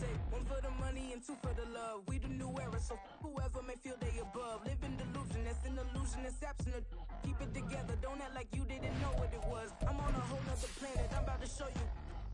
say one for the money and two for the love. We the new era, so whoever may feel they above. Live in delusion, that's an illusion, it's absent. Keep it together, don't act like you didn't know what it was. I'm on a whole nother planet, I'm about to show you.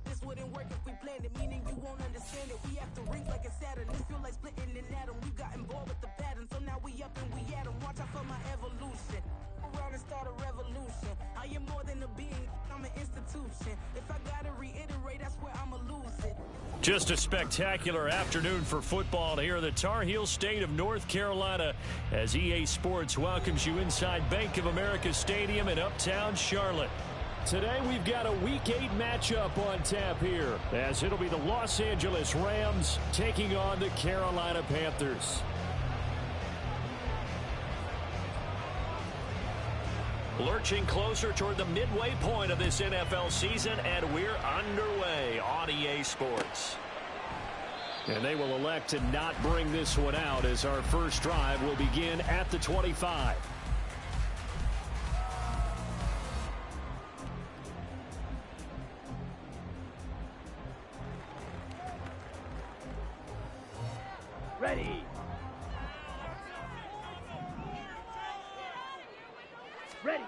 This wouldn't work if we planned it, meaning you won't understand it. We have to rings like a Saturn. This feel like splitting an atom. We got involved with the pattern, so now we up and we at 'em. Watch out for my evolution. Around and start a revolution. I am more than a being, I'm an institution. If I gotta reiterate, that's where I'ma lose it. Just a spectacular afternoon for football here in the Tar Heel state of North Carolina as EA Sports welcomes you inside Bank of America Stadium in uptown Charlotte. Today we've got a Week 8 matchup on tap here, as it'll be the Los Angeles Rams taking on the Carolina Panthers. Lurching closer toward the midway point of this NFL season, and we're underway on EA Sports. And they will elect to not bring this one out as our first drive will begin at the 25. Ready. Ready.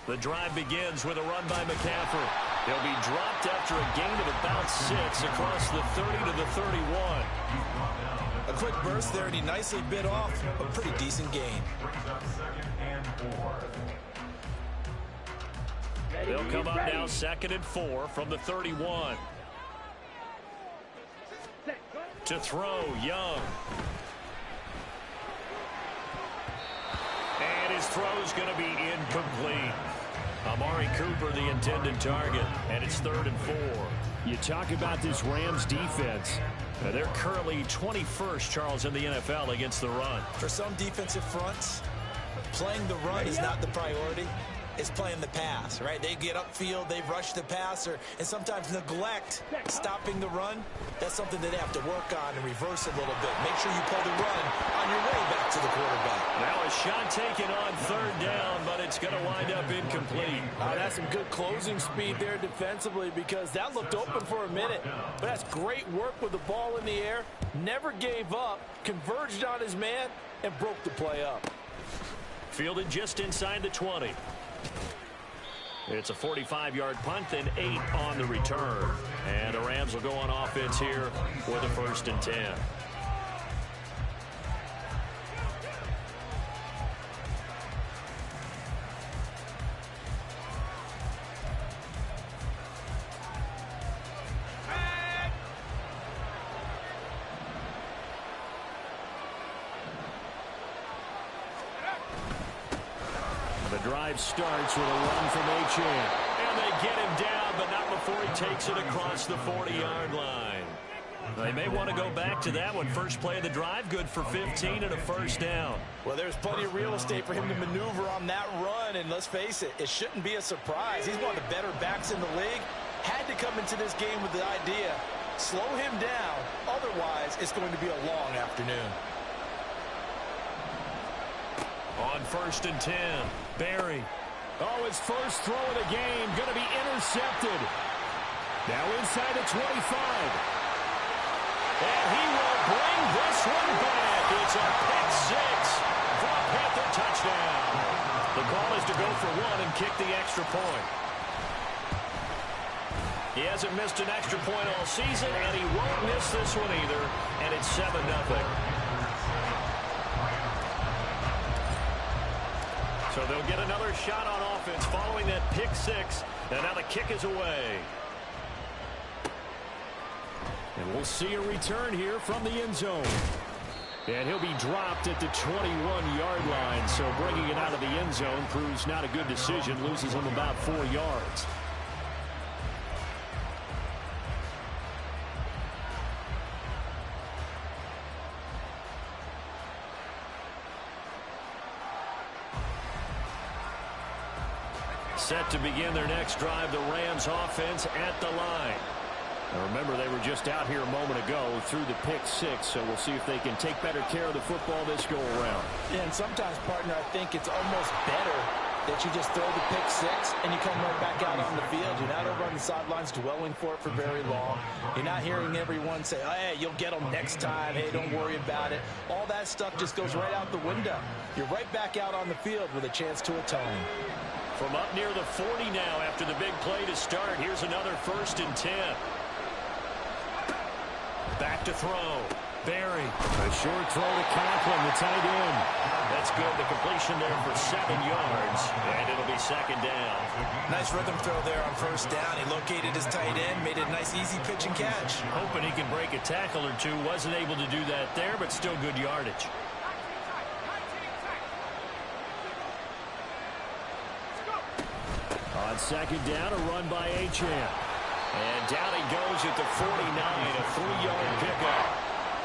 The drive begins with a run by McCaffrey. He'll be dropped after a gain of about 6 across the 30 to the 31. A quick burst there, and he nicely bit off a pretty decent gain. They'll come up now 2nd and 4 from the 31. To throw, Young. And his throw's going to be incomplete. Amari Cooper, the intended target, and it's 3rd and 4. You talk about this Rams defense. They're currently 21st, Charles, in the NFL against the run. For some defensive fronts, playing the run is not the priority. It's playing the pass, right? They get upfield, they rush the passer, and sometimes neglect stopping the run. That's something that they have to work on and reverse a little bit. Make sure you play the run on your way back to the quarterback. Now a shot taken on 3rd down, but it's going to wind up incomplete. That's some good closing speed there defensively, because that looked open for a minute. But that's great work with the ball in the air. Never gave up, converged on his man, and broke the play up. Fielded just inside the 20. It's a 45-yard punt, then 8 on the return. And the Rams will go on offense here with a 1st and 10. The drive starts with a run from Achane. And they get him down, but not before he takes it across the 40-yard line. They may want to go back to that one. First play of the drive, good for 15 and a 1st down. Well, there's plenty of real estate for him to maneuver on that run, and let's face it, it shouldn't be a surprise. He's one of the better backs in the league. Had to come into this game with the idea, slow him down, otherwise it's going to be a long afternoon. On 1st and 10, Barry. Oh, his first throw of the game, going to be intercepted. Now inside the 25. And he will bring this one back. It's a pick 6 for a Panther touchdown. The call is to go for 1 and kick the extra point. He hasn't missed an extra point all season, and he won't miss this one either. And it's 7-0. So they'll get another shot on offense following that pick 6. And now the kick is away. And we'll see a return here from the end zone. And he'll be dropped at the 21-yard line. So bringing it out of the end zone proves not a good decision. Loses him about 4 yards. Set to begin their next drive, the Rams offense at the line. Now remember, they were just out here a moment ago through the pick 6, so we'll see if they can take better care of the football this go around. Yeah, and sometimes, partner, I think it's almost better that you just throw the pick six and you come right back out on the field. You're not over on the sidelines dwelling for it for very long. You're not hearing everyone say, oh, hey, you'll get them next time. Hey, don't worry about it. All that stuff just goes right out the window. You're right back out on the field with a chance to atone. From up near the 40 now after the big play to start. Here's another 1st and 10. Back to throw. Barry. A short throw to Conklin, the tight end. That's good. The completion there for 7 yards. And it'll be 2nd down. Nice rhythm throw there on 1st down. He located his tight end, made it a nice easy pitch and catch. Hoping he can break a tackle or two. Wasn't able to do that there, but still good yardage. On 2nd down, a run by Achane. And down he goes at the 49, a 3-yard pickup.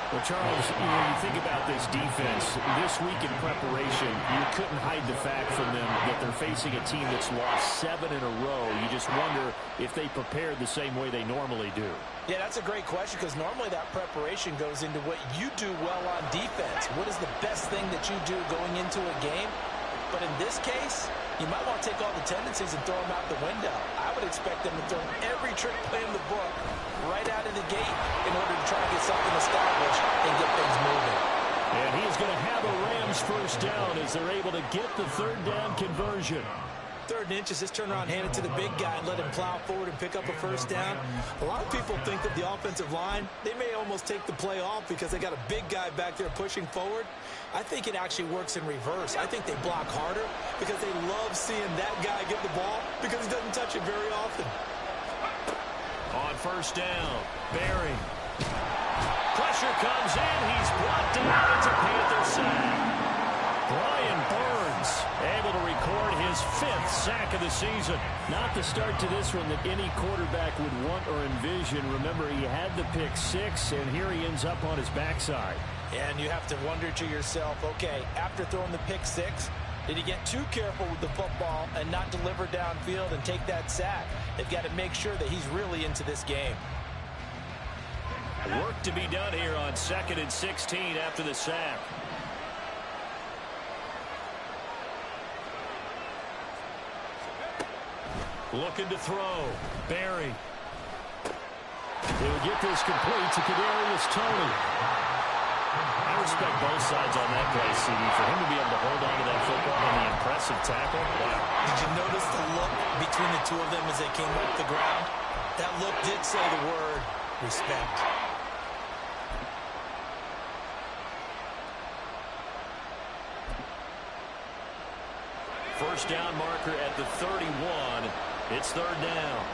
Well, Charles, you think about this defense. This week in preparation, you couldn't hide the fact from them that they're facing a team that's lost 7 in a row. You just wonder if they prepared the same way they normally do. Yeah, that's a great question because normally that preparation goes into what you do well on defense. What is the best thing that you do going into a game? But in this case, you might want to take all the tendencies and throw them out the window. I would expect them to throw every trick play in the book right out of the gate in order to try to get something established and get things moving. And he's going to have a Rams 1st down as they're able to get the 3rd down conversion. 3rd and inches, just turn around, hand it to the big guy and let him plow forward and pick up a 1st down. A lot of people think that the offensive line, they may almost take the play off because they got a big guy back there pushing forward. I think it actually works in reverse. I think they block harder because they love seeing that guy get the ball because he doesn't touch it very often. On 1st down, Barry. Pressure comes in. He's brought down. It's a Panther sack. Brian Burns able to record his 5th sack of the season. Not the start to this one that any quarterback would want or envision. Remember, he had the pick 6, and here he ends up on his backside. And you have to wonder to yourself, okay, after throwing the pick 6, did he get too careful with the football and not deliver downfield and take that sack? They've got to make sure that he's really into this game. Work to be done here on 2nd and 16 after the sack. Looking to throw. Barry. He'll get this complete to Kadarius Toney. I respect both sides on that play, CD. For him to be able to hold on to that football and the impressive tackle. Wow. Did you notice the look between the two of them as they came off the ground? That look did say the word respect. First down marker at the 31. It's 3rd down.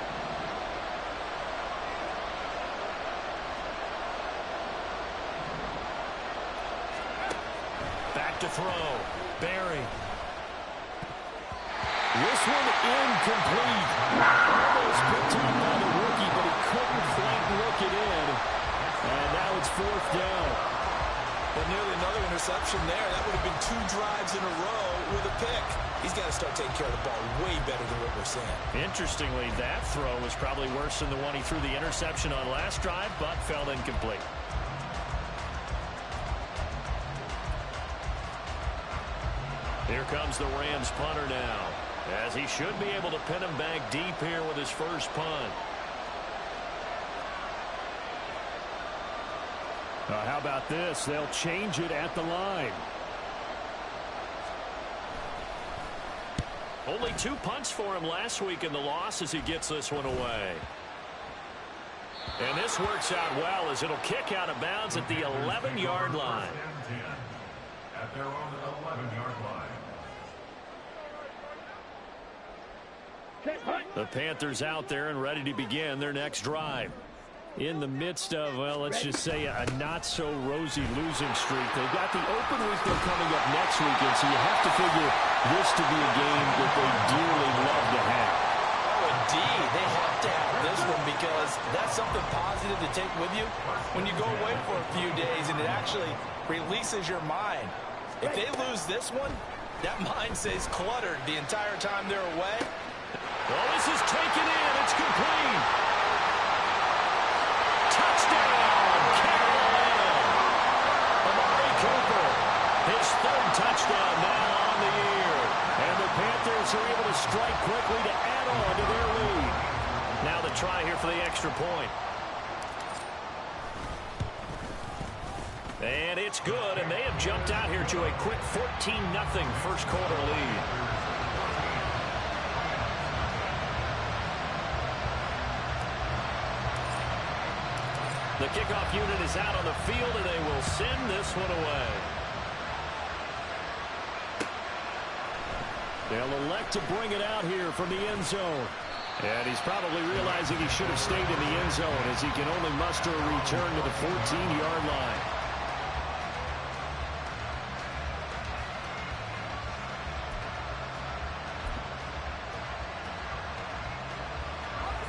Back to throw. Barry. This one incomplete. Almost picked up by the rookie, but he couldn't quite look it in. And now it's 4th down. But nearly another interception there. That would have been 2 drives in a row with a pick. He's got to start taking care of the ball way better than what we're seeing. Interestingly, that throw was probably worse than the one he threw the interception on last drive, but fell incomplete. Here comes the Rams punter now, as he should be able to pin him back deep here with his first punt. How about this? They'll change it at the line. Only 2 punts for him last week in the loss as he gets this one away. And this works out well as it'll kick out of bounds at the 11-yard line. At their own 11-yard line. The Panthers out there and ready to begin their next drive. In the midst of, well, let's just say a not-so-rosy losing streak. They've got the open weekend coming up next weekend, so you have to figure this to be a game that they dearly love to have. Oh, indeed. They have to have this one because that's something positive to take with you when you go away for a few days, and it actually releases your mind. If they lose this one, that mind stays cluttered the entire time they're away. Well, this is taken in. It's complete. Touchdown, Carolina. Amari Cooper, his 3rd touchdown now on the year. And the Panthers are They'll try here for the extra point. And it's good, and they have jumped out here to a quick 14-0 first quarter lead. The kickoff unit is out on the field, and they will send this one away. They'll elect to bring it out here from the end zone. And he's probably realizing he should have stayed in the end zone as he can only muster a return to the 14-yard line.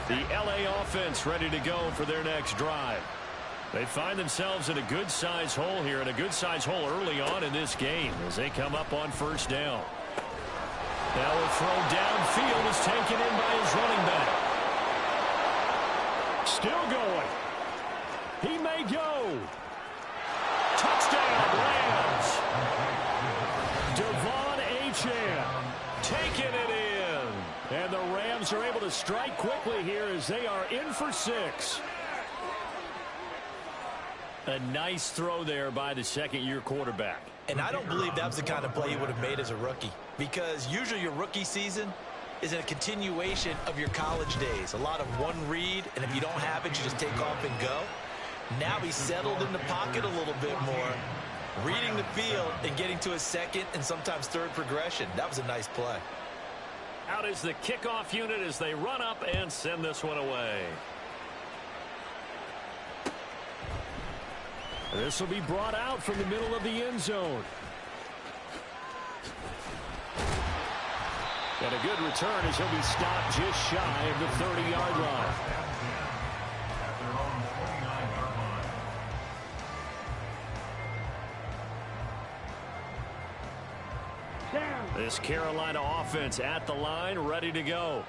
The LA offense ready to go for their next drive. They find themselves in a good-size hole here, and a good-size hole early on in this game as they come up on first down. Now a throw downfield is taken in by his running back. Still going. He may go. Touchdown, Rams. Devon Achane taking it in. And the Rams are able to strike quickly here as they are in for 6. A nice throw there by the second-year quarterback. And I don't believe that was the kind of play he would have made as a rookie, because usually your rookie season is a continuation of your college days. A lot of one read, and if you don't have it, you just take off and go. Now he's settled in the pocket a little bit more, reading the field and getting to his second and sometimes third progression. That was a nice play. Out is the kickoff unit as they run up and send this one away. This will be brought out from the middle of the end zone. And a good return as he'll be stopped just shy of the 30-yard line. At their own 49-yard line. This Carolina offense at the line, ready to go.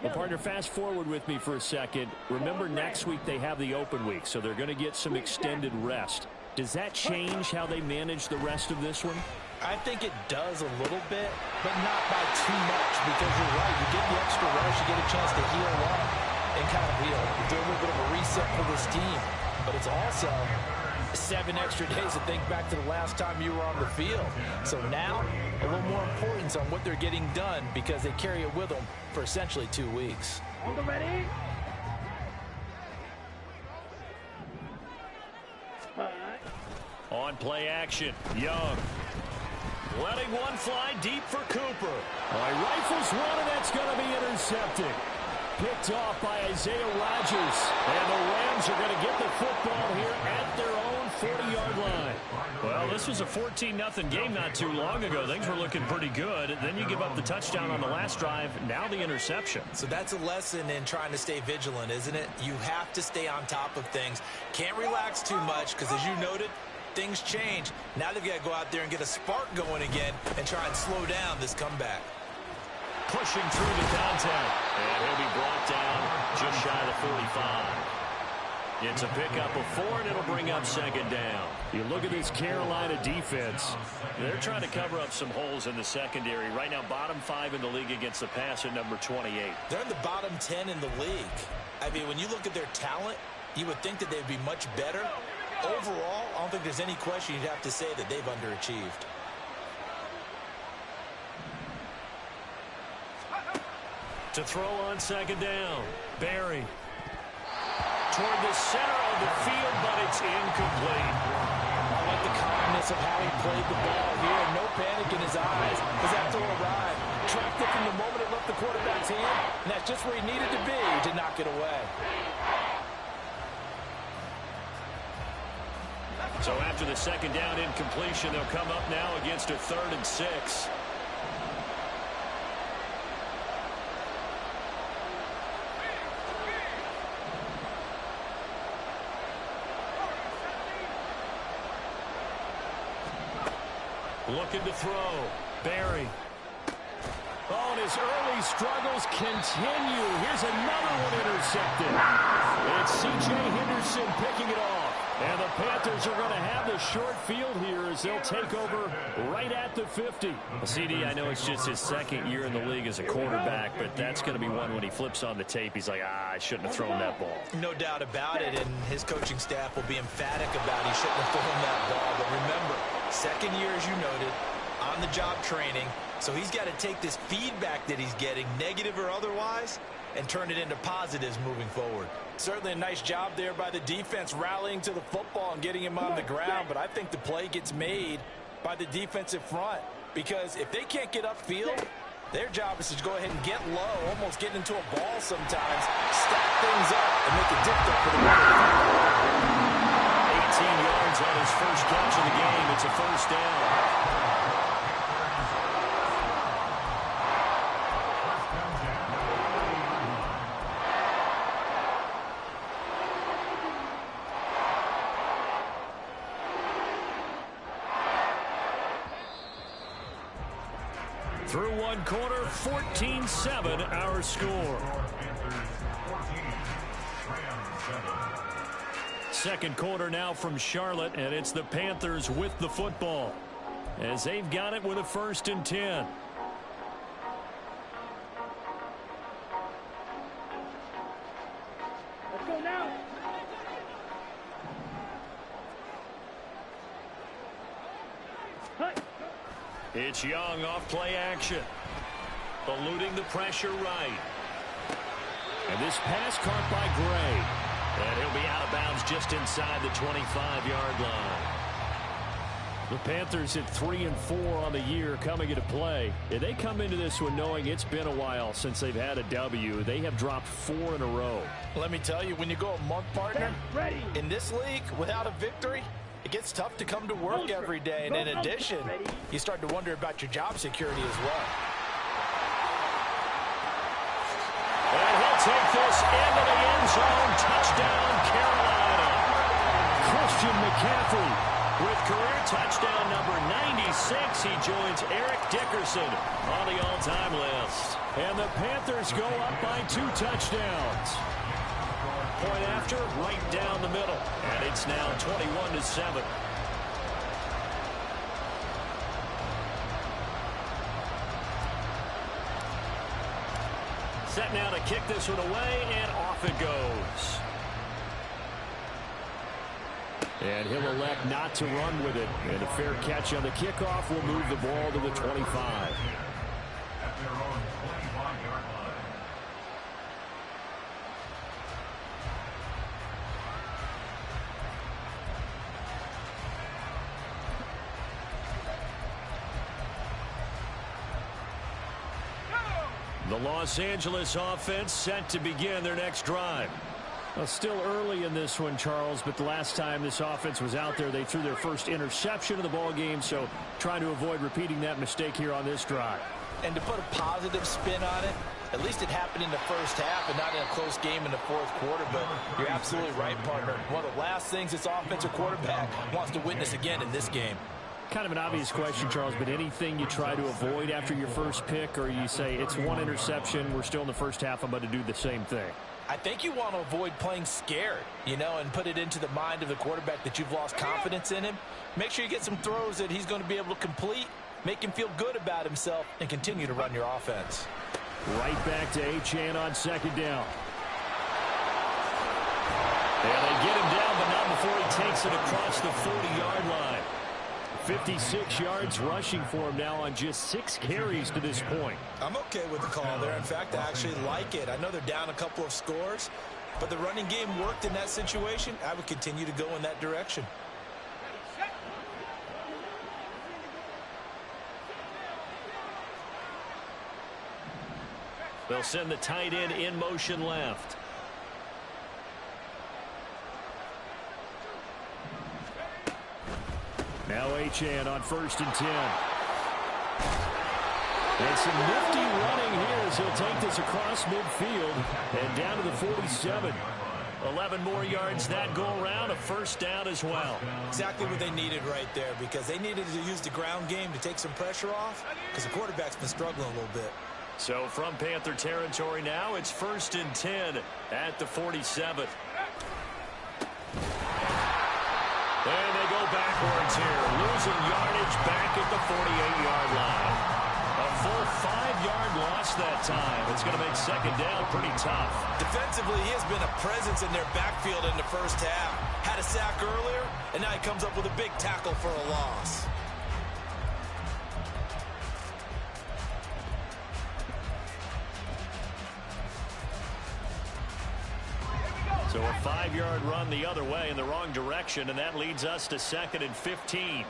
Well, partner, fast forward with me for a second. Remember, next week they have the open week, so they're going to get some extended rest. Does that change how they manage the rest of this one? I think it does a little bit, but not by too much, because you're right. You get the extra rest, you get a chance to heal up and kind of, do a little bit of a reset for this team. But it's also 7 extra days to think back to the last time you were on the field. So now, a little more importance on what they're getting done, because they carry it with them for essentially 2 weeks. On the ready? On play action, Young. Letting one fly deep for Cooper. All right, rifles one, and that's going to be intercepted. Picked off by Isaiah Rodgers. And the Rams are going to get the football here at their own 40-yard line. Well, this was a 14-0 game not too long ago. Things were looking pretty good. Then you give up the touchdown on the last drive. Now the interception. So that's a lesson in trying to stay vigilant, isn't it? You have to stay on top of things. Can't relax too much, because as you noted, things change. Now they've got to go out there and get a spark going again and try and slow down this comeback. Pushing through the contact. And he'll be brought down just shy of the 45. It's a pickup of 4, and it'll bring up second down. You look at this Carolina defense. They're trying to cover up some holes in the secondary. Right now, bottom 5 in the league against the pass at number 28. They're in the bottom 10 in the league. I mean, when you look at their talent, you would think that they'd be much better. Overall, I don't think there's any question you'd have to say that they've underachieved. To throw on second down, Barry. Toward the center of the field, but it's incomplete. I like the calmness of how he played the ball here. No panic in his eyes as that throw arrived. Tracked it from the moment it left the quarterback's hand, and that's just where he needed to be to knock it away. So after the second down incompletion, they'll come up now against a 3rd and 6. Looking to throw. Barry. Oh, and his early struggles continue. Here's another one intercepted. It's C.J. Henderson picking it off. And the Panthers are going to have the short field here as they'll take over right at the 50. Well, CD, I know it's just his second year in the league as a quarterback, but that's going to be one when he flips on the tape. He's like, I shouldn't have thrown that ball. No doubt about it, and his coaching staff will be emphatic about he shouldn't have thrown that ball. But remember, second year, as you noted, on-the-job training, so he's got to take this feedback that he's getting, negative or otherwise, and turn it into positives moving forward. Certainly a nice job there by the defense rallying to the football and getting him on the ground, but I think the play gets made by the defensive front because if they can't get upfield, their job is to go ahead and get low, almost get into a ball sometimes, stack things up, and make it difficult for the running. 18 yards on his first catch of the game. It's a first down. Through one quarter, 14-7 our score. Second quarter now from Charlotte, and it's the Panthers with the football as they've got it with a 1st and 10. Let's go now. It's Young off play action. Eluding the pressure right. And this pass caught by Gray. And he'll be out of bounds just inside the 25-yard line. The Panthers at 3-4 on the year coming into play. And they come into this one knowing it's been a while since they've had a W. They have dropped 4 in a row. Let me tell you, when you go a month, partner, in this league without a victory, it gets tough to come to work every day. And in addition, you start to wonder about your job security as well. And he'll take this into the end zone. Touchdown, Carolina. Christian McCaffrey with career touchdown number 96. He joins Eric Dickerson on the all-time list. And the Panthers go up by 2 touchdowns. Point after, right down the middle. And it's now 21-7. Set now to kick this one away, and off it goes. And he'll elect not to run with it. And a fair catch on the kickoff will move the ball to the 25. At their own 25-yard line. The Los Angeles offense set to begin their next drive. Well, still early in this one, Charles, but the last time this offense was out there, they threw their first interception of the ball game, so trying to avoid repeating that mistake here on this drive. And to put a positive spin on it, at least it happened in the first half and not in a close game in the fourth quarter, but you're absolutely right, partner. One of the last things this offensive quarterback wants to witness again in this game. Kind of an obvious question, Charles, but anything you try to avoid after your first pick, or you say it's one interception, we're still in the first half, I'm about to do the same thing? I think you want to avoid playing scared, and put it into the mind of the quarterback that you've lost confidence in him. Make sure you get some throws that he's going to be able to complete, make him feel good about himself, and continue to run your offense. Right back to Achane on second down. And they get him down, but not before he takes it across the 40-yard line. 56 yards rushing for him now on just 6 carries to this point. I'm okay with the call there. In fact, I actually like it. I know they're down a couple of scores, but the running game worked in that situation. I would continue to go in that direction. They'll send the tight end in motion left. Now Achane on 1st and 10. And some nifty running here as he'll take this across midfield and down to the 47. 11 more yards that go around, a first down as well. Exactly what they needed right there, because they needed to use the ground game to take some pressure off, because the quarterback's been struggling a little bit. So from Panther territory now, it's 1st and 10 at the 47. And they go backwards here, losing yardage back at the 48-yard line. A full 5-yard loss that time. It's going to make second down pretty tough. Defensively, he has been a presence in their backfield in the first half. Had a sack earlier, and now he comes up with a big tackle for a loss. So a 5-yard run the other way in the wrong direction, and that leads us to 2nd and 15.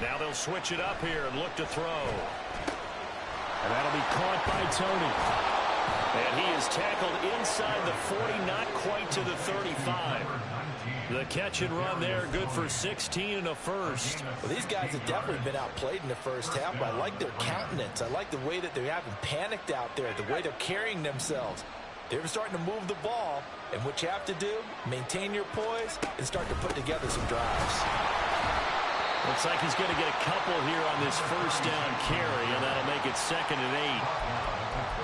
Now they'll switch it up here and look to throw. And that'll be caught by Tony. And he is tackled inside the 40, not quite to the 35. The catch and run there, good for 16 and a first. Well, these guys have definitely been outplayed in the first half, but I like their countenance. I like the way that they haven't panicked out there, the way they're carrying themselves. They're starting to move the ball, and what you have to do, maintain your poise and start to put together some drives. Looks like he's going to get a couple here on this first down carry, and that'll make it 2nd and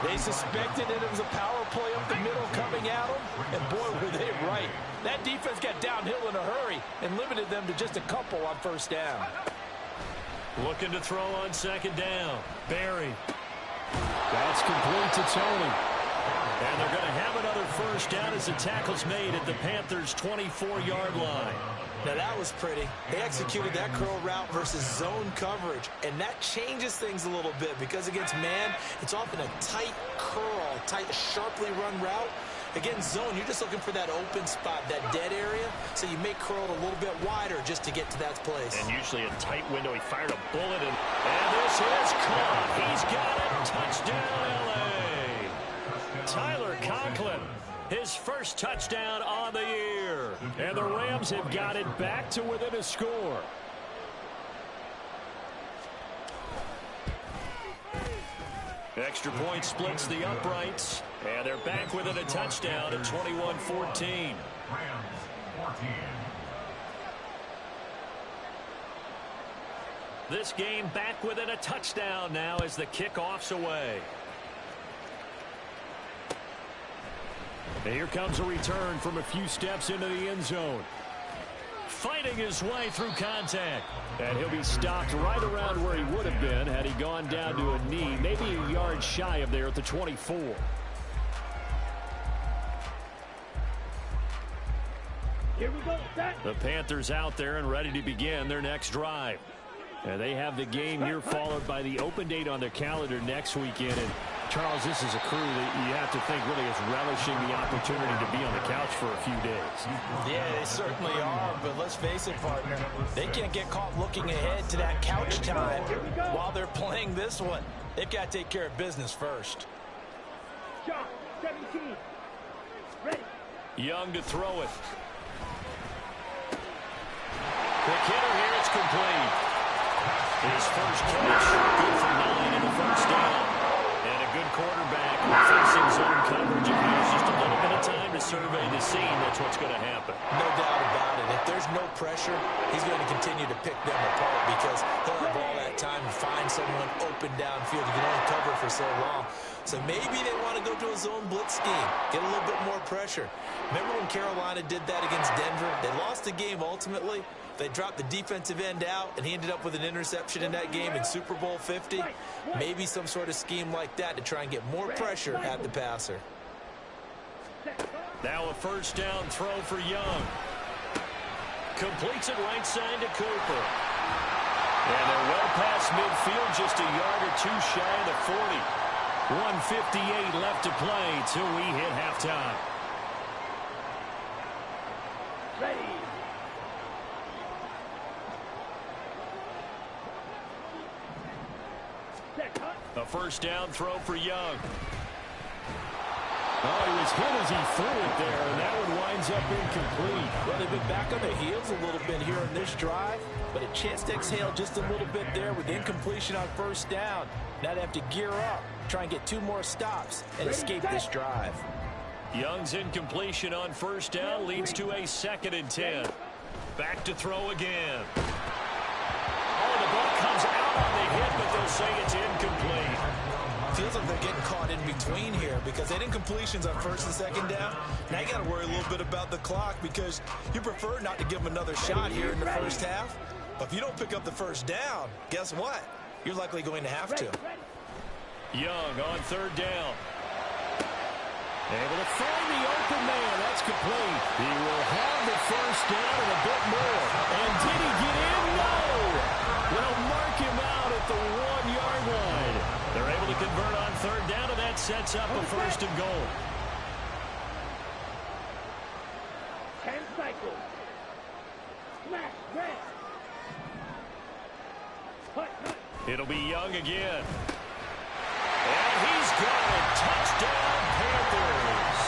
8. They suspected that it was a power play up the middle coming at them, and boy, were they right. That defense got downhill in a hurry and limited them to just a couple on first down. Looking to throw on 2nd down. Barry. That's complete to Tony. And they're going to have another first down as the tackle's made at the Panthers' 24-yard line. Now that was pretty. They executed that curl route versus zone coverage, and that changes things a little bit because against man, it's often a tight curl, tight, sharply run route. Against zone, you're just looking for that open spot, that dead area, so you make curl a little bit wider just to get to that place. And usually a tight window. He fired a bullet, and this is caught. He's got it. Touchdown, L.A. Tyler Conklin. His first touchdown on the year. And the Rams have got it back to within a score. Extra point splits the uprights. And they're back within a touchdown at 21-14. This game back within a touchdown now as the kickoff's away. And here comes a return from a few steps into the end zone. Fighting his way through contact. And he'll be stopped right around where he would have been had he gone down to a knee, maybe a yard shy of there at the 24. Here we go. The Panthers out there and ready to begin their next drive. And they have the game here followed by the open date on their calendar next weekend. And Charles, this is a crew that you have to think really is relishing the opportunity to be on the couch for a few days. Yeah, they certainly are, but let's face it, partner. They can't get caught looking ahead to that couch time while they're playing this one. They've got to take care of business first. Shot 17. Ready. Young to throw it. Quick hitter here, it's complete. His first catch, good for 9 and a first down. And a good quarterback facing zone coverage. If he has just a little bit of time to survey the scene, that's what's going to happen. No doubt about it. If there's no pressure, he's going to continue to pick them apart because he'll have all that time to find someone open downfield. You can only cover for so long. So maybe they want to go to a zone blitz scheme, get a little bit more pressure. Remember when Carolina did that against Denver? They lost the game ultimately. They dropped the defensive end out, and he ended up with an interception in that game in Super Bowl 50. Maybe some sort of scheme like that to try and get more pressure at the passer. Now a first down throw for Young. Completes it right side to Cooper. And they're well past midfield, just a yard or two shy of the 40. 1:58 left to play till we hit halftime. Ready. A first down throw for Young. Oh, he was hit as he threw it there, and that one winds up incomplete. Well, they've been back on their heels a little bit here in this drive, but a chance to exhale just a little bit there with incompletion on first down. Now they have to gear up, try and get 2 more stops, and escape this drive. Young's incompletion on first down leads to a 2nd and 10. Back to throw again. Oh, the ball comes out on the hit, but they'll say it's incomplete. feels like they're getting caught in between here because they didn't completions on first and second down. Now you got to worry a little bit about the clock because you prefer not to give them another shot here in the first half. But if you don't pick up the first down, guess what? You're likely going to have to. Young on third down. Able to find the open man. That's complete. He will have the first down and a bit more. And did he get in? No! They'll mark him out at the 1-yard line. They're able to convert on third down, and that sets up a first and goal. 10 cycles. Smash, red. It'll be Young again. And he's got it. Touchdown, Panthers.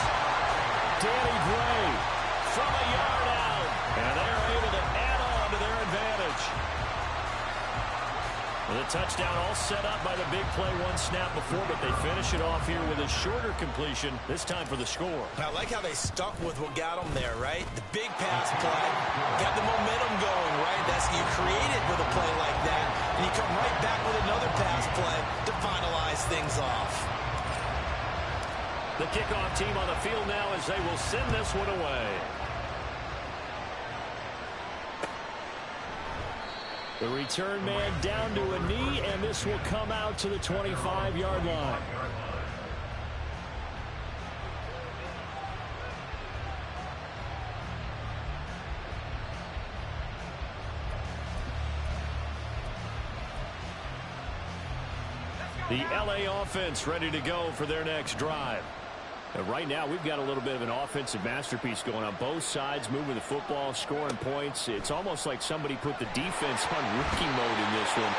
Danny Gray from a yard out. And they're able to add on to their advantage. The touchdown all set up by the big play one snap before, but they finish it off here with a shorter completion, this time for the score. I like how they stuck with what got them there, right? The big pass play, got the momentum going, right? That's you create it with a play like that, and you come right back with another pass play to finalize things off. The kickoff team on the field now as they will send this one away. The return man down to a knee, and this will come out to the 25-yard line. The LA offense ready to go for their next drive. Right now, we've got a little bit of an offensive masterpiece going on both sides, moving the football, scoring points. It's almost like somebody put the defense on rookie mode in this one.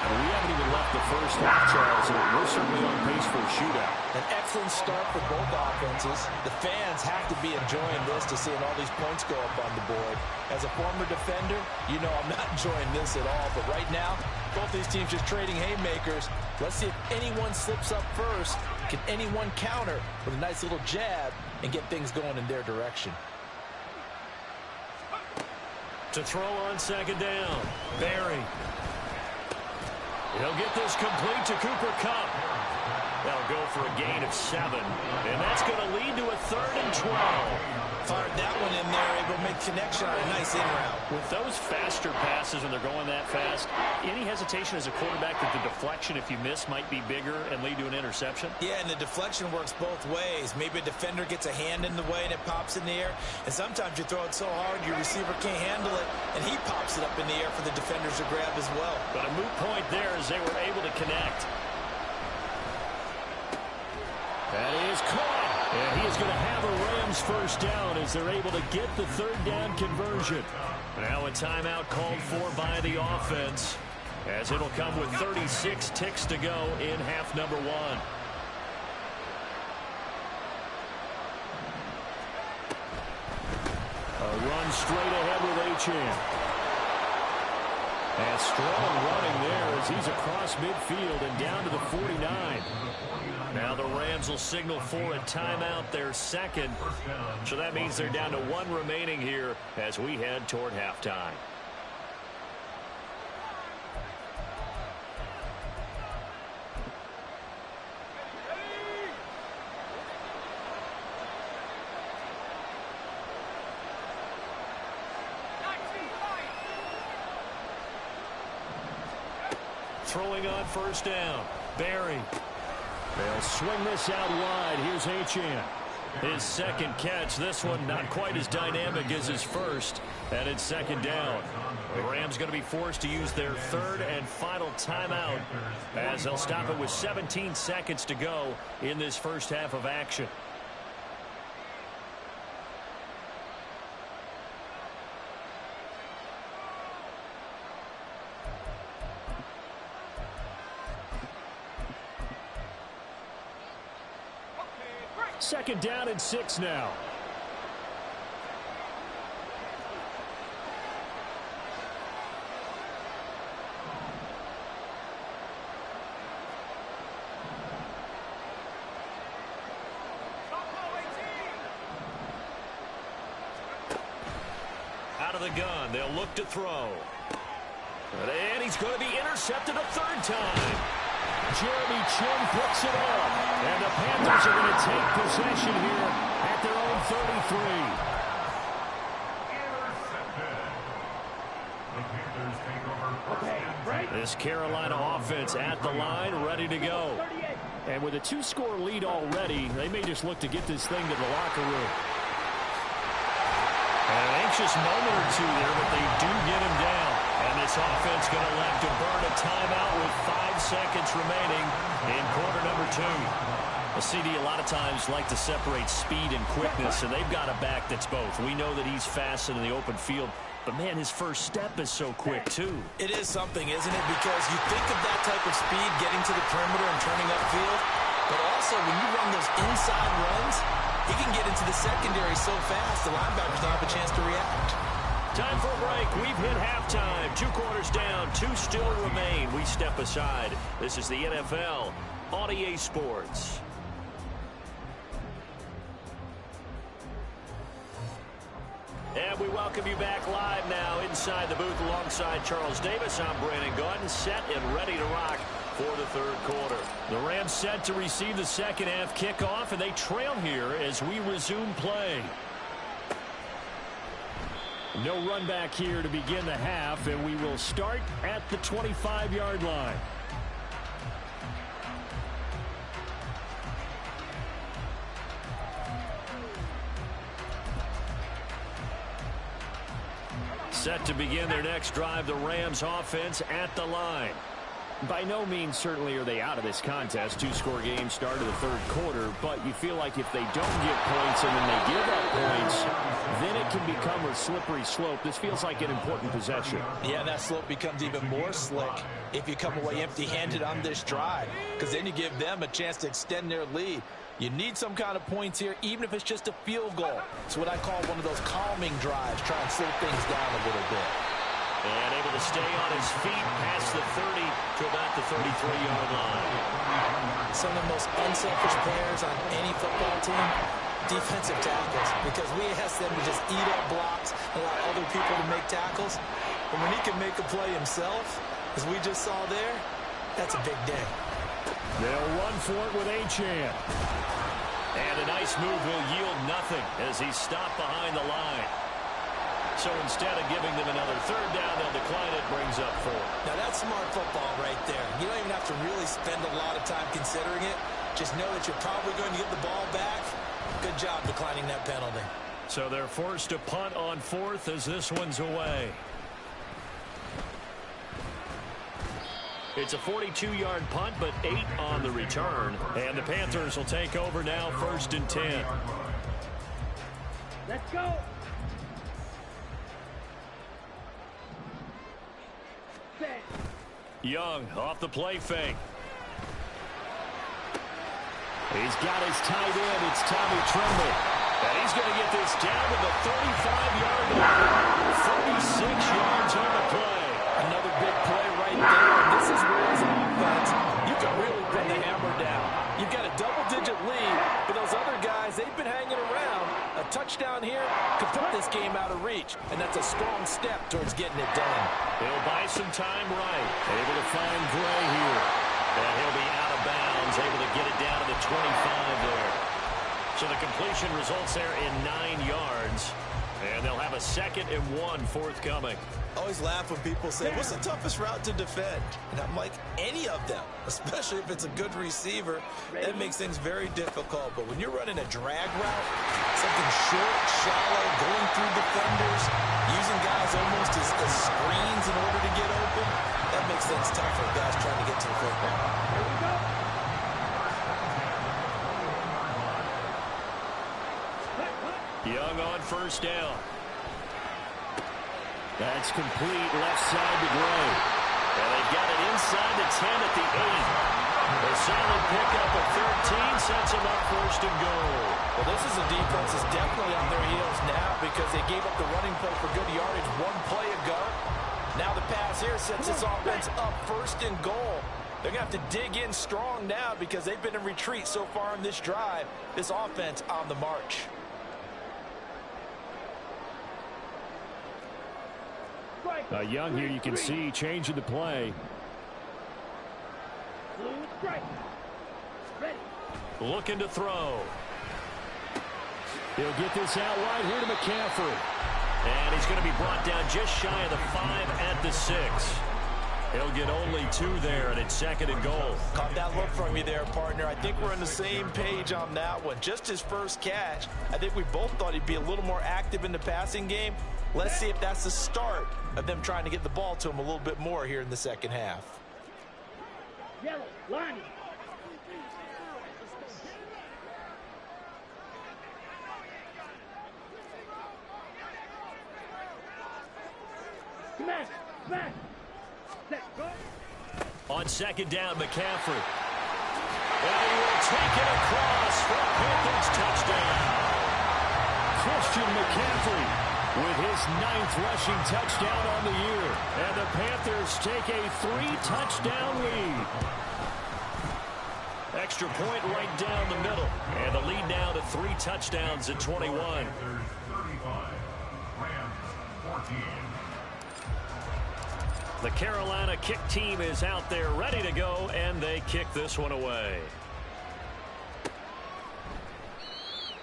We haven't even left the first half, Charles, and we're certainly on pace for a shootout. An excellent start for both offenses. The fans have to be enjoying this to seeing all these points go up on the board. As a former defender, you know I'm not enjoying this at all. But right now, both these teams just trading haymakers. Let's see if anyone slips up first. Can anyone counter with a nice little jab and get things going in their direction? To throw on second down, Barry. He'll get this complete to Cooper Kupp. That'll go for a gain of 7. And that's going to lead to a 3rd and 12. Fired that one in there, able to make connection on a nice in route. With those faster passes when they're going that fast, any hesitation as a quarterback that the deflection, if you miss, might be bigger and lead to an interception? Yeah, and the deflection works both ways. Maybe a defender gets a hand in the way and it pops in the air. And sometimes you throw it so hard your receiver can't handle it, and he pops it up in the air for the defenders to grab as well. But a moot point there as they were able to connect. That is caught. And he is going to have a Rams first down as they're able to get the 3rd down conversion. Now a timeout called for by the offense as it'll come with 36 ticks to go in half number 1. A run straight ahead with Achane. And strong running there as he's across midfield and down to the 49. Now the Rams will signal for a timeout, their second. So that means they're down to 1 remaining here as we head toward halftime. Throwing on first down, Barry. They'll swing this out wide. Here's Achane. His second catch. This one not quite as dynamic as his first. And it's second down. The Rams going to be forced to use their 3rd and final timeout as they'll stop it with 17 seconds to go in this first half of action. Second down and 6 now. Out of the gun, they'll look to throw. And he's going to be intercepted a 3rd time. Jeremy Chin picks it up. And the Panthers are going to take possession here at their own 33. This Carolina offense at the line, ready to go. And with a 2-score lead already, they may just look to get this thing to the locker room. An anxious moment or two there, but they do get him down. And this offense going to elect to burn a timeout with 5 seconds remaining in quarter number 2. A CD a lot of times like to separate speed and quickness, and they've got a back that's both. We know that he's fast in the open field, but, man, his first step is so quick, too. It is something, isn't it? Because you think of that type of speed getting to the perimeter and turning upfield, but also when you run those inside runs, he can get into the secondary so fast the linebackers don't have a chance to react. Time for a break. We've hit halftime. 2 quarters down, 2 still remain. We step aside. This is the NFL on EA Sports. And we welcome you back live now inside the booth alongside Charles Davis. I'm Brandon Gaudin, set and ready to rock for the 3rd quarter. The Rams set to receive the second half kickoff, and they trail here as we resume play. No run back here to begin the half, and we will start at the 25-yard line. Set to begin their next drive, the Rams offense at the line. By no means certainly are they out of this contest. 2-score game start of the 3rd quarter, but you feel like if they don't get points and then they give up points, then it can become a slippery slope. This feels like an important possession. Yeah, that slope becomes even more slick if you come away empty-handed on this drive, because then you give them a chance to extend their lead. You need some kind of points here, even if it's just a field goal. It's what I call one of those calming drives, try and slow things down a little bit. And able to stay on his feet past the 30 to about the 33-yard line. Some of the most unselfish players on any football team, defensive tackles, because we ask them to just eat up blocks, allow other people to make tackles. But when he can make a play himself, as we just saw there, that's a big day. They'll run for it with Achane. And a nice move will yield nothing as he's stopped behind the line. So instead of giving them another 3rd down, they'll decline it, brings up 4. Now that's smart football right there. You don't even have to really spend a lot of time considering it. Just know that you're probably going to get the ball back. Good job declining that penalty. So they're forced to punt on 4th as this one's away. It's a 42-yard punt, but 8 on the return. And the Panthers will take over now, 1st and 10. Let's go. Set. Young off the play fake. He's got his tight end. It's Tommy Tremble. And he's going to get this down to the 35-yard line. 46 yards on the play. Another big play right there. And this is where, as an offense, you can really put the hammer down. You've got a double-digit lead, but those other guys, they've been hanging around. A touchdown here could put this game out of reach, and that's a strong step towards getting it done. He'll buy some time right. Able to find Gray here. And he'll be out of bounds, able to get it down to the 25 there. So the completion results there in 9 yards. And they'll have a 2nd and 1 forthcoming. I always laugh when people say, what's the toughest route to defend? And I'm like, any of them, especially if it's a good receiver. That makes things very difficult. But when you're running a drag route, something short, shallow, going through defenders, using guys almost as screens in order to get open, that makes things tough for guys trying to get to the football. Here we go. Young on 1st down. That's complete left side to Gray. And they've got it inside the 10 at the 8. A solid pickup of 13 sets them up 1st and goal. Well, this is a defense that's definitely on their heels now because they gave up the running play for good yardage 1 play ago. Now the pass here sets this offense up 1st and goal. They're going to have to dig in strong now because they've been in retreat so far in this drive. This offense on the march. Young here, you can see changing the play. Blue Strike. Ready. Looking to throw. He'll get this out wide here to McCaffrey. And he's going to be brought down just shy of the 5 at the 6. He'll get only 2 there, and it's 2nd and goal. Caught that look from you there, partner. I think we're on the same page on that one. Just his first catch, I think we both thought he'd be a little more active in the passing game. Let's see if that's the start of them trying to get the ball to him a little bit more here in the second half. Yellow. Line. Smash. Smash. On 2nd down, McCaffrey. And he will take it across for a Panthers touchdown. Christian McCaffrey with his 9th rushing touchdown on the year. And the Panthers take a 3-touchdown lead. Extra point right down the middle. And the lead now to 3 touchdowns at 21. Panthers 35, Rams 14. The Carolina kick team is out there ready to go, and they kick this one away.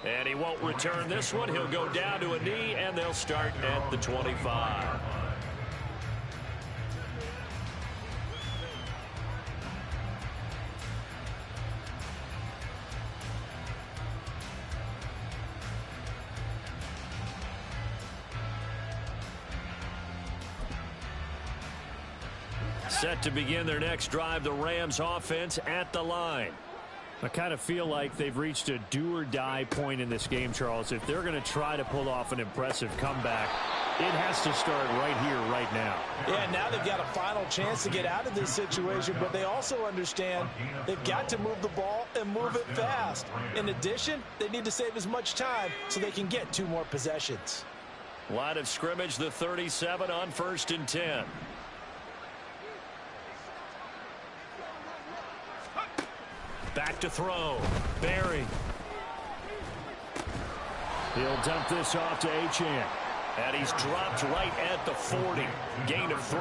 And he won't return this one. He'll go down to a knee, and they'll start at the 25. Set to begin their next drive, the Rams offense at the line. I kind of feel like they've reached a do-or-die point in this game, Charles. If they're going to try to pull off an impressive comeback, it has to start right here, right now. Yeah, now they've got a final chance to get out of this situation, but they also understand they've got to move the ball and move it fast. In addition, they need to save as much time so they can get 2 more possessions. Line of scrimmage, the 37 on 1st and 10. Back to throw. Barry. He'll dump this off to Achane. And he's dropped right at the 40. Gain of 3.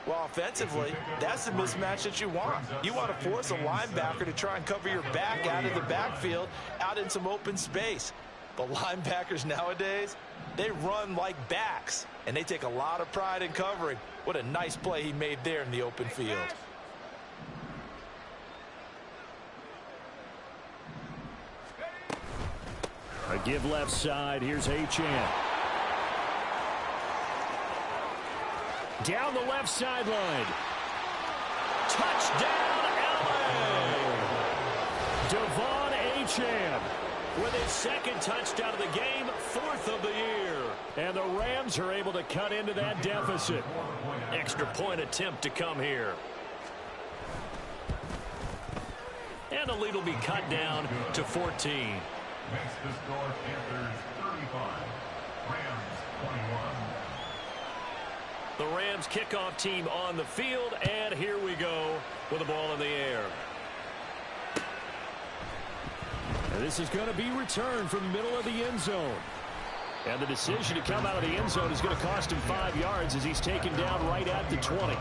Well, offensively, that's the mismatch that you want. You want to force a linebacker to try and cover your back out of the backfield, out in some open space. But linebackers nowadays, they run like backs, and they take a lot of pride in covering. What a nice play he made there in the open field. A give left side. Here's Achane. Down the left sideline. Touchdown, LA! Devon Achane with his 2nd touchdown of the game, 4th of the year. And the Rams are able to cut into that deficit. Extra point attempt to come here. And the lead will be cut down to 14. Makes the score Panthers 35, Rams 21. The Rams kickoff team on the field, and here we go with the ball in the air. And this is going to be returned from the middle of the end zone. And the decision to come out of the end zone is going to cost him 5 yards as he's taken down right at the 20.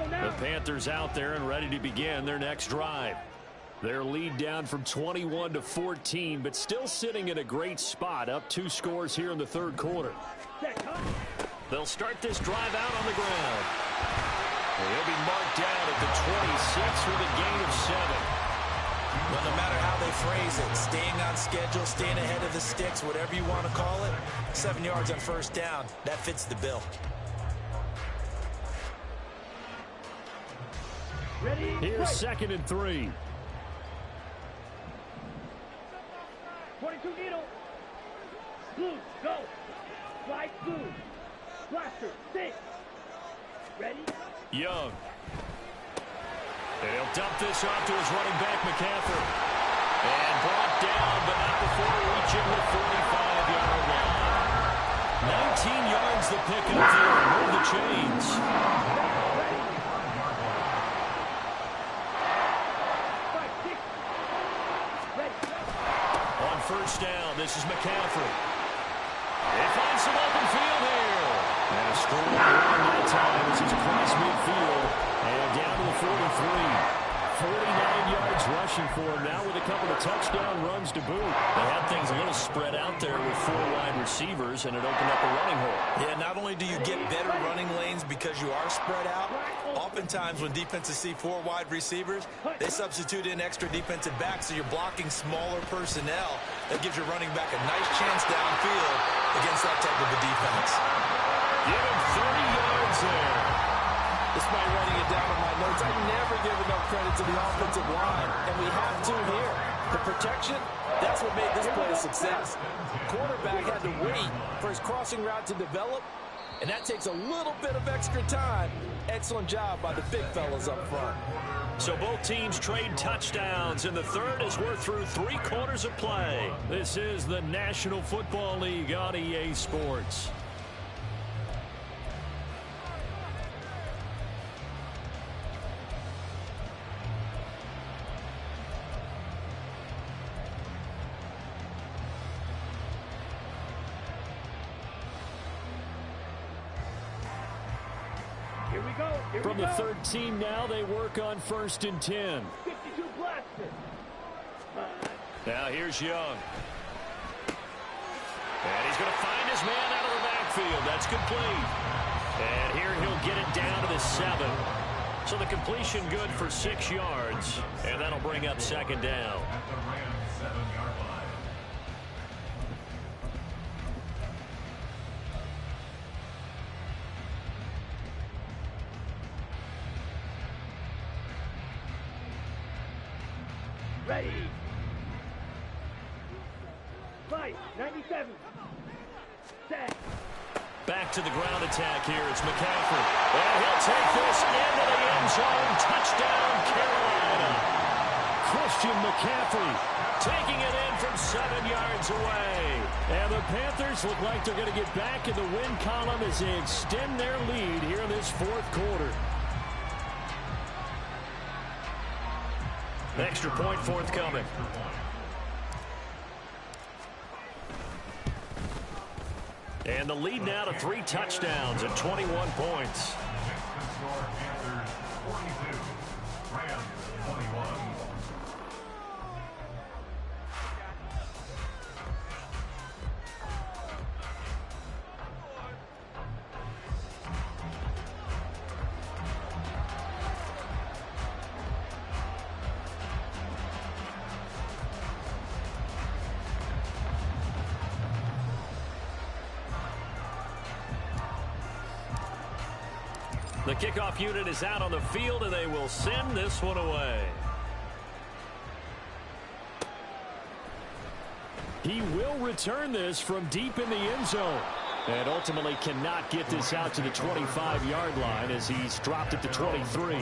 The Panthers out there and ready to begin their next drive. Their lead down from 21 to 14, but still sitting in a great spot, up 2 scores here in the 3rd quarter. They'll start this drive out on the ground. And he'll be marked down at the 26 with a gain of 7. Well, no matter how they phrase it, staying on schedule, staying ahead of the sticks, whatever you want to call it, 7 yards on 1st down, that fits the bill. Ready? Here's 2nd and 3. 22 needle. Blue, go. Slide blue. Blaster, 6. Ready? Young. And he'll dump this off to his running back, McCaffrey. And brought down, but not before reaching the 45-yard line. 19 yards to pick up there. Move the chains. On 1st down, this is McCaffrey. He finds some open field here. And Scoring around that time as he's across midfield and down to the 43. 49 yards rushing for him now with a couple of touchdown runs to boot. They had things a little spread out there with 4 wide receivers, and it opened up a running hole. Yeah, not only do you get better running lanes because you are spread out, oftentimes when defenses see 4 wide receivers, they substitute in extra defensive backs, so you're blocking smaller personnel. That gives your running back a nice chance downfield against that type of a defense. Give him 30 yards there. Despite writing it down in my notes, I never give enough credit to the offensive line, and we have to here. The protection, that's what made this play a success. Quarterback had to wait for his crossing route to develop, and that takes a little bit of extra time. Excellent job by the big fellas up front. So both teams trade touchdowns in the third as we're through 3 quarters of play. This is the National Football League on EA Sports. From the third team now, they work on 1st and 10. 52 blaster. Now here's Young. And he's going to find his man out of the backfield. That's complete. And here he'll get it down to the 7. So the completion good for 6 yards. And that'll bring up 2nd down. At the Rams' 7-yard line. Ready. Fight. 97. Set. Back to the ground attack here. It's McCaffrey. And he'll take this into the end zone. Touchdown, Carolina. Christian McCaffrey Taking it in from 7 yards away. And the Panthers look like they're going to get back in the win column as they extend their lead here in this 4th quarter. Extra point forthcoming. And the lead now to 3 touchdowns and 21 points. Score Panthers 42, Rams 21. The kickoff unit is out on the field, and they will send this one away. He will return this from deep in the end zone. And ultimately cannot get this out to the 25-yard line as he's dropped at the 23.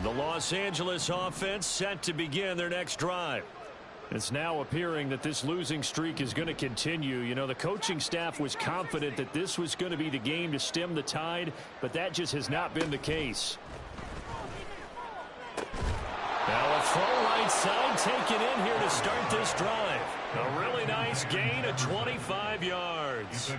The Los Angeles offense set to begin their next drive. It's now appearing that this losing streak is going to continue. You know, the coaching staff was confident that this was going to be the game to stem the tide, but that just has not been the case. Now a throw right side taken in here to start this drive. A really nice gain of 25 yards.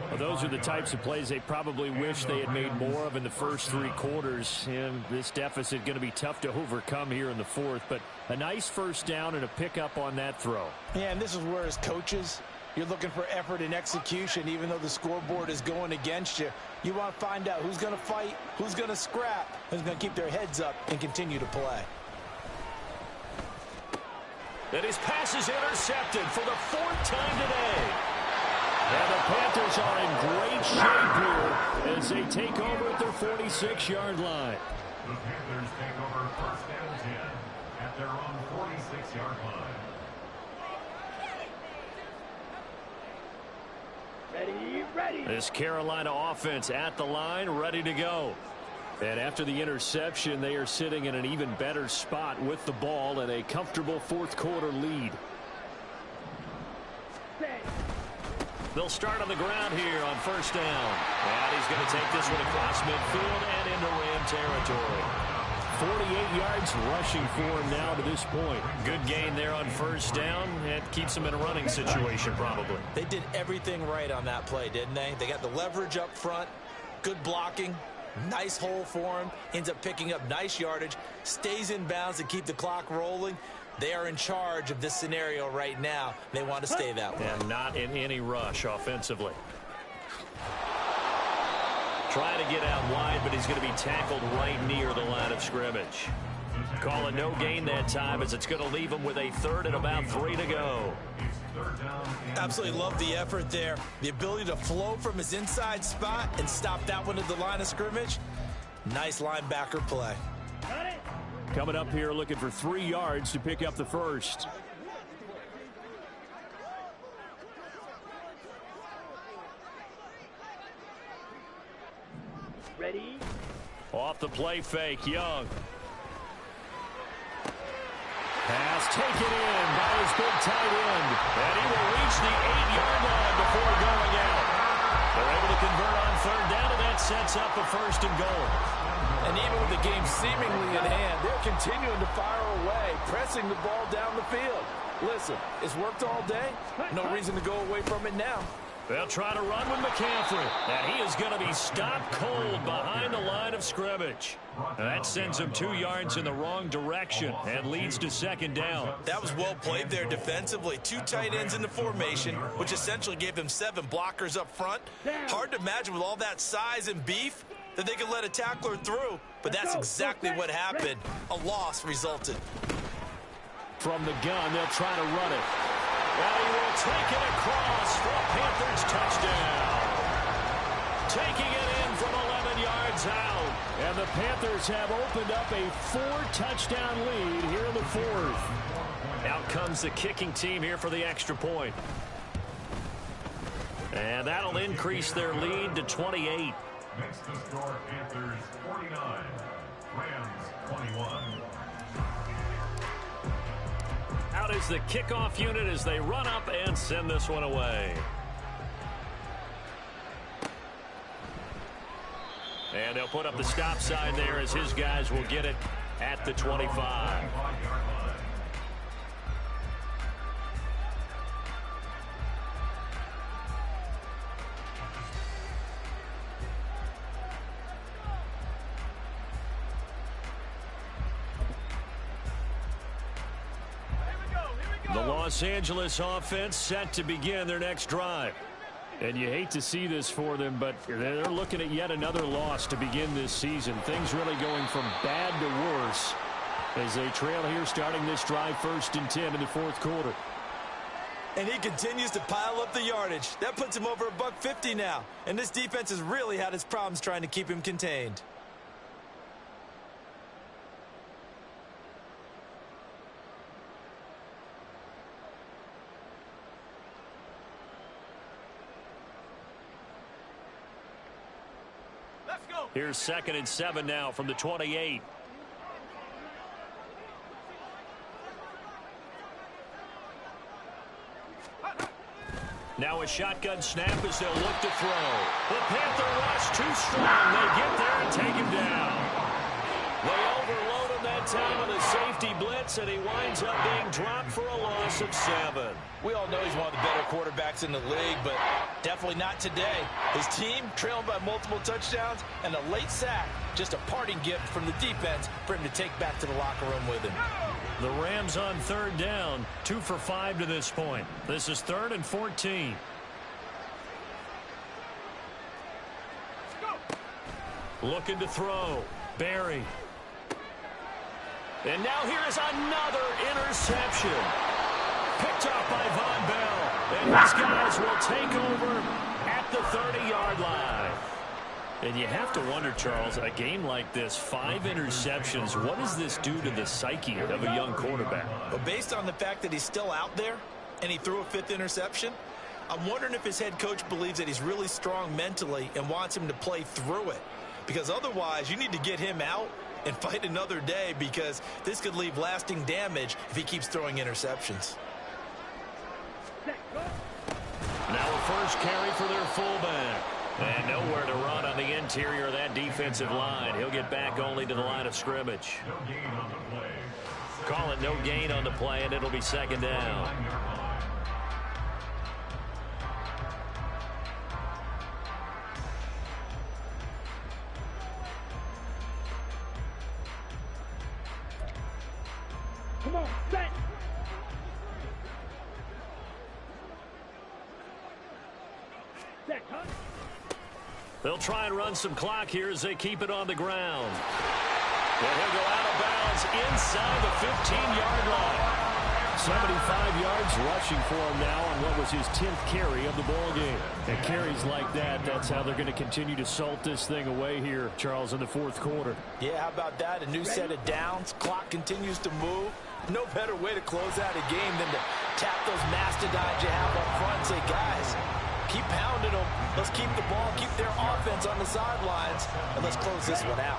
Well, those are the types of plays they probably wish they had made more of in the first 3 quarters. And this deficit going to be tough to overcome here in the 4th. But a nice first down and a pickup on that throw. Yeah, and this is where as coaches, you're looking for effort and execution. Even though the scoreboard is going against you, you want to find out who's going to fight, who's going to scrap, who's going to keep their heads up and continue to play. And his pass is intercepted for the 4th time today. And the Panthers are in great shape here as they take over at their 46-yard line. The Panthers take over 1st and 10 at their own 46-yard line. Ready. This Carolina offense at the line, ready to go. And after the interception, they are sitting in an even better spot with the ball and a comfortable 4th quarter lead. Set. They'll start on the ground here on first down. And he's going to take this one across midfield and into Ram territory. 48 yards rushing for him now to this point. Good gain there on first down. It keeps him in a running situation probably. They did everything right on that play, didn't they? They got the leverage up front, good blocking, nice hole for him, ends up picking up nice yardage, stays in bounds to keep the clock rolling. They are in charge of this scenario right now. They want to stay that way. And not in any rush offensively. Trying to get out wide, but he's going to be tackled right near the line of scrimmage. Call it no gain that time as it's going to leave him with a third and about 3 to go. Absolutely love the effort there. The ability to flow from his inside spot and stop that one at the line of scrimmage. Nice linebacker play. Got it. Coming up here looking for 3 yards to pick up the first. Ready. Off the play fake, Young. Pass taken in by his big tight end. And he will reach the 8-yard line before going out. They're able to convert on third down, and that sets up a first and goal. And even with the game seemingly in hand, they're continuing to fire away, pressing the ball down the field. Listen, it's worked all day. No reason to go away from it now. They'll try to run with McCaffrey. And he is going to be stopped cold behind the line of scrimmage. And that sends him 2 yards in the wrong direction and leads to second down. That was well played there defensively. 2 tight ends in the formation, which essentially gave them 7 blockers up front. Hard to imagine with all that size and beef that they could let a tackler through, but that's exactly what happened. A loss resulted. From the gun, they'll try to run it. And he will take it across for a Panthers touchdown. Taking it in from 11 yards out. And the Panthers have opened up a 4-touchdown lead here in the fourth. Out comes the kicking team here for the extra point. And that'll increase their lead to 28. Makes the score Panthers 49, Rams 21. Out is the kickoff unit as they run up and send this one away. And they'll put up the stop sign there as his guys will get it at the 25. The Los Angeles offense set to begin their next drive. And you hate to see this for them, but they're looking at yet another loss to begin this season. Things really going from bad to worse as they trail here starting this drive 1st and 10 in the fourth quarter. And he continues to pile up the yardage. That puts him over $150 now. And this defense has really had its problems trying to keep him contained. Here's 2nd and 7 now from the 28. Now a shotgun snap as they'll look to throw. The Panther rush too strong. They get there and take him down. They overload him that time with a safety blitz, and he winds up being dropped for a loss of 7. We all know he's one of the better quarterbacks in the league, but definitely not today. His team trailing by multiple touchdowns, and a late sack, just a parting gift from the defense for him to take back to the locker room with him. The Rams on third down, 2 for 5 to this point. This is 3rd and 14. Looking to throw. Barry. And now here is another interception. Picked up by Von Bell. And these guys will take over at the 30-yard line. And you have to wonder, Charles, a game like this, 5 interceptions, what does this do to the psyche of a young quarterback? Well, based on the fact that he's still out there and he threw a 5th interception, I'm wondering if his head coach believes that he's really strong mentally and wants him to play through it. Because otherwise, you need to get him out and fight another day, because this could leave lasting damage if he keeps throwing interceptions. Now a first carry for their fullback. And nowhere to run on the interior of that defensive line. He'll get back only to the line of scrimmage. No gain on the play. Call it no gain on the play, and it'll be second down. Come on, set. Set, huh? They'll try and run some clock here as they keep it on the ground. And he'll go out of bounds inside the 15-yard line. 75 yards rushing for him now on what was his 10th carry of the ball game. And carries like that, that's how they're going to continue to salt this thing away here, Charles, in the fourth quarter. Yeah, how about that? A new set of downs. Clock continues to move. No better way to close out a game than to tap those mastodons you have up front and say, guys, keep pounding them. Let's keep the ball, keep their offense on the sidelines, and let's close this one out.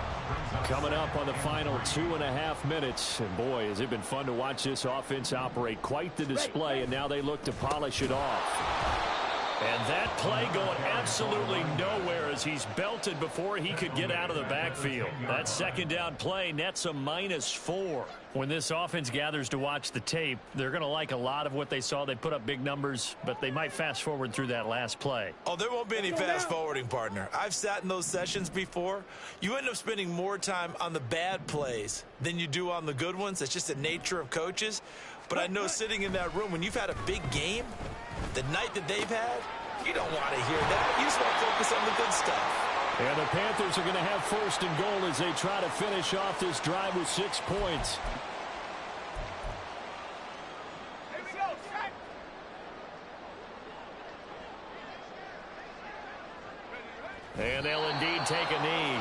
Coming up on the final 2.5 minutes. And boy, has it been fun to watch this offense operate. Quite the display, and now they look to polish it off. And that play going absolutely nowhere as he's belted before he could get out of the backfield. That second down play nets a -4. When this offense gathers to watch the tape, they're going to like a lot of what they saw. They put up big numbers, but they might fast forward through that last play. Oh, there won't be any fast forwarding, partner. I've sat in those sessions before. You end up spending more time on the bad plays than you do on the good ones. That's just the nature of coaches. But I know sitting in that room, when you've had a big game, the night that they've had, you don't want to hear that. You just want to focus on the good stuff. And the Panthers are going to have first and goal as they try to finish off this drive with 6 points. Here we go, set. And they'll indeed take a knee.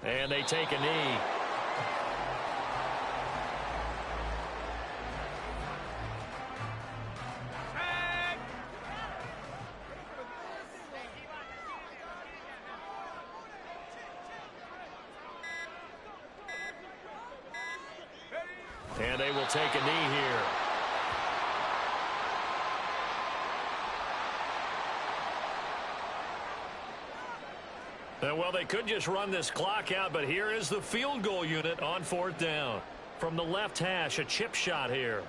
And they take a knee. And they will take a knee here. Well, they could just run this clock out, but here is the field goal unit on 4th down. From the left hash, a chip shot here.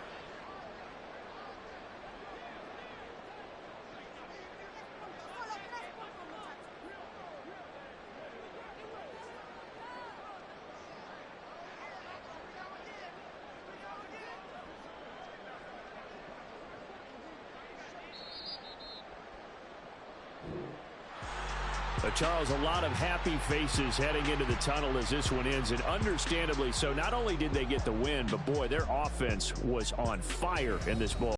Charles, a lot of happy faces heading into the tunnel as this one ends, and understandably so. Not only did they get the win, but boy, their offense was on fire in this ball.